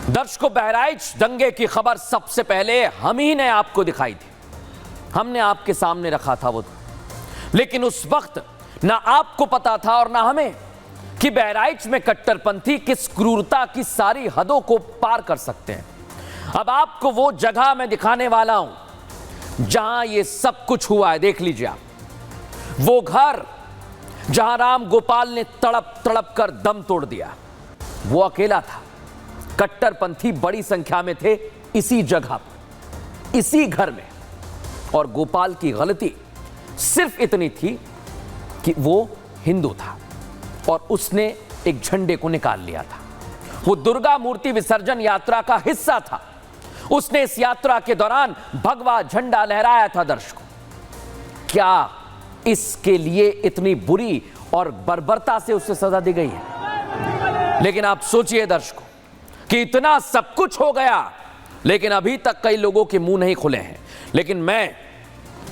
दर्शकों, बहराइच दंगे की खबर सबसे पहले हम ही ने आपको दिखाई थी, हमने आपके सामने रखा था वो, लेकिन उस वक्त ना आपको पता था और ना हमें कि बहराइच में कट्टरपंथी किस क्रूरता की सारी हदों को पार कर सकते हैं। अब आपको वो जगह मैं दिखाने वाला हूं जहां ये सब कुछ हुआ है। देख लीजिए आप, वो घर जहां राम गोपाल ने तड़प तड़प कर दम तोड़ दिया, वो अकेला था। कट्टरपंथी बड़ी संख्या में थे इसी जगह पर, इसी घर में, और गोपाल की गलती सिर्फ इतनी थी कि वो हिंदू था और उसने एक झंडे को निकाल लिया था। वो दुर्गा मूर्ति विसर्जन यात्रा का हिस्सा था। उसने इस यात्रा के दौरान भगवा झंडा लहराया था। दर्शकों, क्या इसके लिए इतनी बुरी और बर्बरता से उसे सजा दी गई है? लेकिन आप सोचिए दर्शकों कि इतना सब कुछ हो गया, लेकिन अभी तक कई लोगों के मुंह नहीं खुले हैं। लेकिन मैं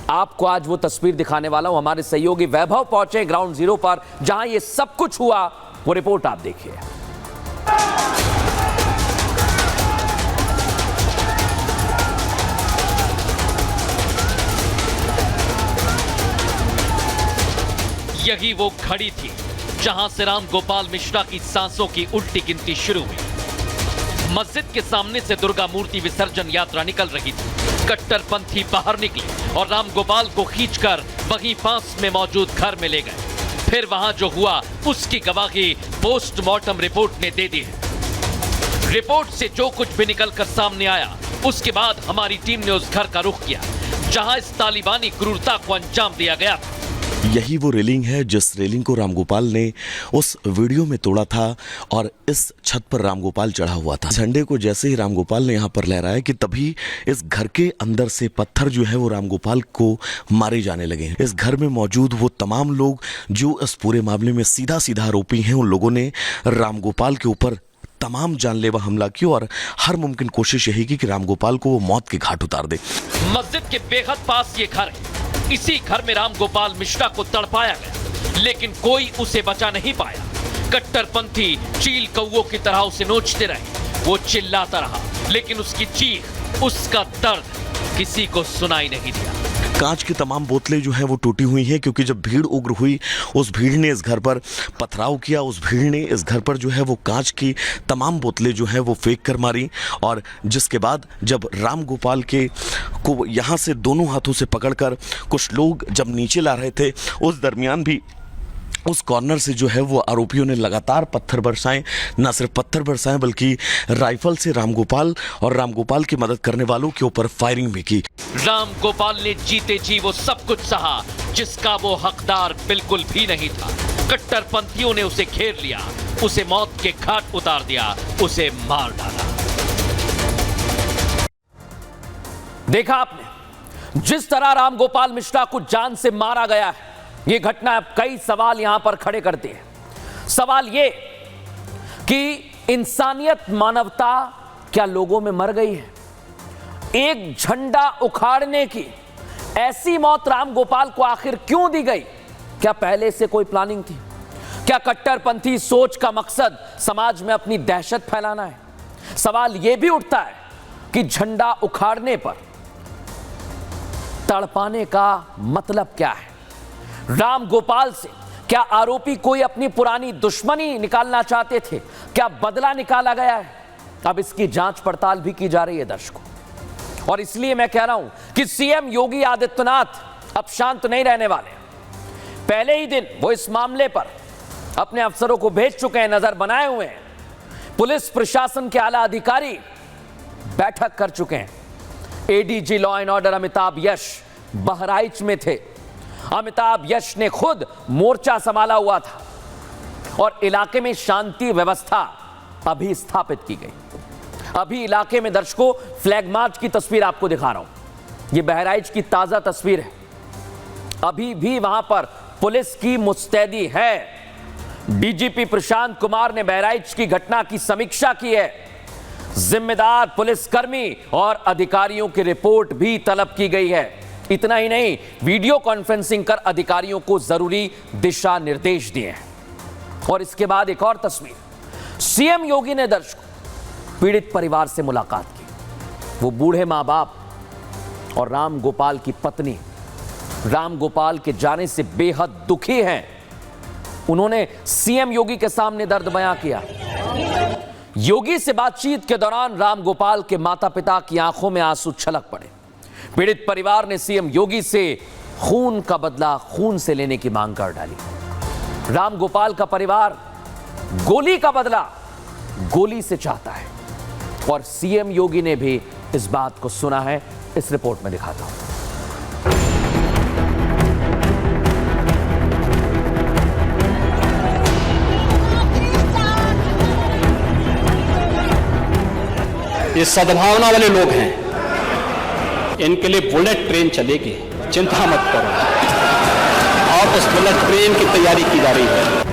आपको आज वो तस्वीर दिखाने वाला हूं। हमारे सहयोगी वैभव पहुंचे ग्राउंड जीरो पर जहां ये सब कुछ हुआ। वो रिपोर्ट आप देखिए। यही वो घड़ी थी जहां से राम गोपाल मिश्रा की सांसों की उल्टी गिनती शुरू हुई। मस्जिद के सामने से दुर्गा मूर्ति विसर्जन यात्रा निकल रही थी। कट्टरपंथी बाहर निकले और राम गोपाल को खींचकर वहीं पास में मौजूद घर में ले गए। फिर वहां जो हुआ उसकी गवाही पोस्टमार्टम रिपोर्ट ने दे दी है। रिपोर्ट से जो कुछ भी निकलकर सामने आया, उसके बाद हमारी टीम ने उस घर का रुख किया जहां इस तालिबानी क्रूरता को अंजाम दिया गया था। यही वो रेलिंग है जिस रेलिंग को रामगोपाल ने उस वीडियो में तोड़ा था और इस छत पर रामगोपाल चढ़ा हुआ था। झंडे को जैसे ही रामगोपाल ने यहाँ पर लहराया कि तभी इस घर के अंदर से पत्थर जो है वो रामगोपाल को मारे जाने लगे। इस घर में मौजूद वो तमाम लोग जो इस पूरे मामले में सीधा सीधा आरोपी हैं, उन लोगों ने रामगोपाल के ऊपर तमाम जानलेवा हमला किया और हर मुमकिन कोशिश यही की कि रामगोपाल को वो मौत के घाट उतार दे। मस्जिद के बेहद पास ये घर है। इसी घर में राम गोपाल मिश्रा को तड़पाया गया, लेकिन कोई उसे बचा नहीं पाया। कट्टरपंथी चील कौओं की तरह उसे नोचते रहे। वो चिल्लाता रहा, लेकिन उसकी चीख, उसका दर्द किसी को सुनाई नहीं दिया। कांच की तमाम बोतलें जो है वो टूटी हुई हैं, क्योंकि जब भीड़ उग्र हुई, उस भीड़ ने इस घर पर पथराव किया। उस भीड़ ने इस घर पर जो है वो कांच की तमाम बोतलें जो है वो फेंक कर मारी। और जिसके बाद जब राम गोपाल को यहाँ से दोनों हाथों से पकड़कर कुछ लोग जब नीचे ला रहे थे, उस दरमियान भी उस कॉर्नर से जो है वो आरोपियों ने लगातार पत्थर बरसाए। न सिर्फ पत्थर बरसाए बल्कि राइफल से रामगोपाल और रामगोपाल की मदद करने वालों के ऊपर फायरिंग भी की। राम गोपाल ने जीते जी वो सब कुछ सहा जिसका वो हकदार बिल्कुल भी नहीं था। कट्टरपंथियों ने उसे घेर लिया, उसे मौत के घाट उतार दिया, उसे मार डाला। देखा आपने जिस तरह राम गोपाल मिश्रा को जान से मारा गया है। ये घटना अब कई सवाल यहां पर खड़े करती है। सवाल ये कि इंसानियत, मानवता क्या लोगों में मर गई है? एक झंडा उखाड़ने की ऐसी मौत राम गोपाल को आखिर क्यों दी गई? क्या पहले से कोई प्लानिंग थी? क्या कट्टरपंथी सोच का मकसद समाज में अपनी दहशत फैलाना है? सवाल यह भी उठता है कि झंडा उखाड़ने पर तड़पाने का मतलब क्या है? राम गोपाल से क्या आरोपी कोई अपनी पुरानी दुश्मनी निकालना चाहते थे? क्या बदला निकाला गया है? अब इसकी जांच पड़ताल भी की जा रही है दर्शकों। और इसलिए मैं कह रहा हूं कि सीएम योगी आदित्यनाथ अब शांत नहीं रहने वाले। पहले ही दिन वो इस मामले पर अपने अफसरों को भेज चुके हैं, नजर बनाए हुए हैं। पुलिस प्रशासन के आला अधिकारी बैठक कर चुके हैं। ADG law and order Amitabh Yash Bahraich में थे। अमिताभ यश ने खुद मोर्चा संभाला हुआ था और इलाके में शांति व्यवस्था अभी स्थापित की गई। अभी इलाके में दर्शकों फ्लैग मार्च की तस्वीर आपको दिखा रहा हूं। यह बहराइच की ताजा तस्वीर है। अभी भी वहां पर पुलिस की मुस्तैदी है। डीजीपी प्रशांत कुमार ने बहराइच की घटना की समीक्षा की है। जिम्मेदार पुलिसकर्मी और अधिकारियों की रिपोर्ट भी तलब की गई है। इतना ही नहीं, वीडियो कॉन्फ्रेंसिंग कर अधिकारियों को जरूरी दिशा निर्देश दिए हैं। और इसके बाद एक और तस्वीर, सीएम योगी ने दर्शकों पीड़ित परिवार से मुलाकात की। वो बूढ़े मां बाप और राम गोपाल की पत्नी राम गोपाल के जाने से बेहद दुखी हैं। उन्होंने सीएम योगी के सामने दर्द बयां किया। योगी से बातचीत के दौरान राम गोपाल के माता पिता की आंखों में आंसू छलक पड़े। पीड़ित परिवार ने सीएम योगी से खून का बदला खून से लेने की मांग कर डाली। राम गोपाल का परिवार गोली का बदला गोली से चाहता है और सीएम योगी ने भी इस बात को सुना है। इस रिपोर्ट में दिखाता हूं। ये सद्भावना वाले लोग हैं, इनके लिए बुलेट ट्रेन चलेगी, चिंता मत करो। और उस बुलेट ट्रेन की तैयारी की जा रही है।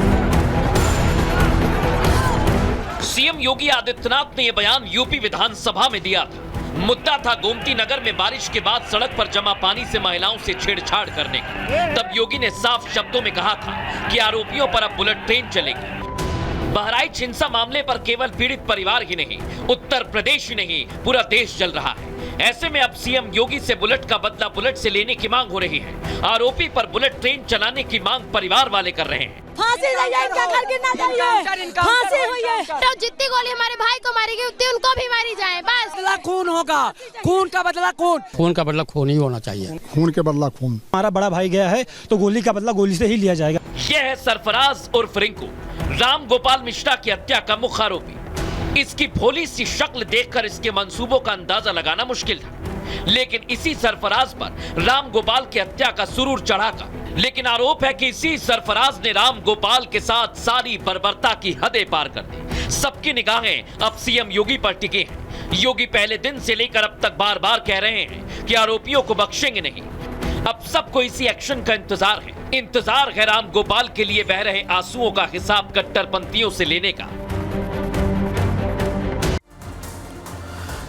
सीएम योगी आदित्यनाथ ने यह बयान यूपी विधानसभा में दिया था। मुद्दा था गोमती नगर में बारिश के बाद सड़क पर जमा पानी से महिलाओं से छेड़छाड़ करने का। तब योगी ने साफ शब्दों में कहा था कि आरोपियों पर अब बुलेट ट्रेन चलेगी। बहराइच हिंसा मामले पर केवल पीड़ित परिवार ही नहीं, उत्तर प्रदेश ही नहीं, पूरा देश जल रहा है। ऐसे में अब सीएम योगी से बुलेट का बदला बुलेट से लेने की मांग हो रही है। आरोपी पर बुलेट ट्रेन चलाने की मांग परिवार वाले कर रहे हैं। फांसी इनका घर गिरना चाहिए, फांसी हुई है। तो जितनी गोली हमारे भाई को मारी गई उतनी उनको भी मारी जाए। बस बदला खून होगा, खून का बदला खून। खून का बदला खून ही होना चाहिए। खून के बदला खून। हमारा बड़ा भाई गया है तो गोली का बदला गोली से ही लिया जाएगा। यह है सरफराज उर्फ रिंकू, राम गोपाल मिश्रा की हत्या का मुख्य आरोपी। इसकी भोली सी शक्ल देखकर इसके मंसूबों का अंदाजा लगाना मुश्किल था, लेकिन इसी सरफराज पर राम गोपाल की हत्या का सुरूर चढ़ा था। लेकिन आरोप है कि इसी सरफराज ने राम गोपाल के साथ सारी बर्बरता की हदें पार कर दी। सबकी निगाहें अब सीएम योगी पर टिके हैं। योगी पहले दिन से लेकर अब तक बार बार कह रहे हैं कि आरोपियों को बख्शेंगे नहीं। अब सबको इसी एक्शन का इंतजार है। इंतजार है राम गोपाल के लिए बह रहे आंसुओं का हिसाब कट्टरपंथियों से लेने का।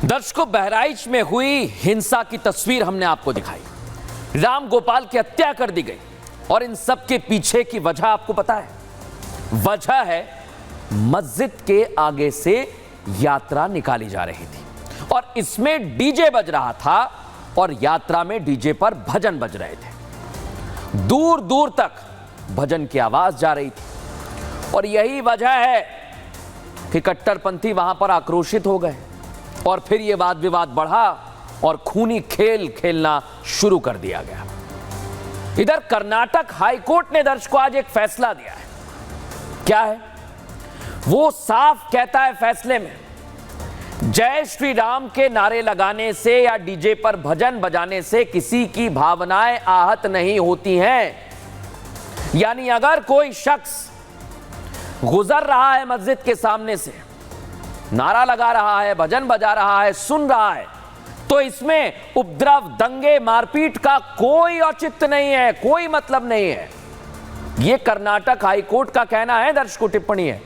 दर्शकों, बहराइच में हुई हिंसा की तस्वीर हमने आपको दिखाई। राम गोपाल की हत्या कर दी गई और इन सब के पीछे की वजह आपको पता है। वजह है मस्जिद के आगे से यात्रा निकाली जा रही थी और इसमें डीजे बज रहा था और यात्रा में डीजे पर भजन बज रहे थे। दूर दूर तक भजन की आवाज जा रही थी और यही वजह है कि कट्टरपंथी वहां पर आक्रोशित हो गए और फिर यह वाद विवाद बढ़ा और खूनी खेल खेलना शुरू कर दिया गया। इधर कर्नाटक हाईकोर्ट ने दर्शकों आज एक फैसला दिया है। क्या है वो? साफ कहता है फैसले में, जय श्री राम के नारे लगाने से या डीजे पर भजन बजाने से किसी की भावनाएं आहत नहीं होती हैं। यानी अगर कोई शख्स गुजर रहा है मस्जिद के सामने से, नारा लगा रहा है, भजन बजा रहा है, सुन रहा है, तो इसमें उपद्रव, दंगे, मारपीट का कोई औचित्य नहीं है, कोई मतलब नहीं है। यह कर्नाटक हाईकोर्ट का कहना है। दर्शकों, टिप्पणी है।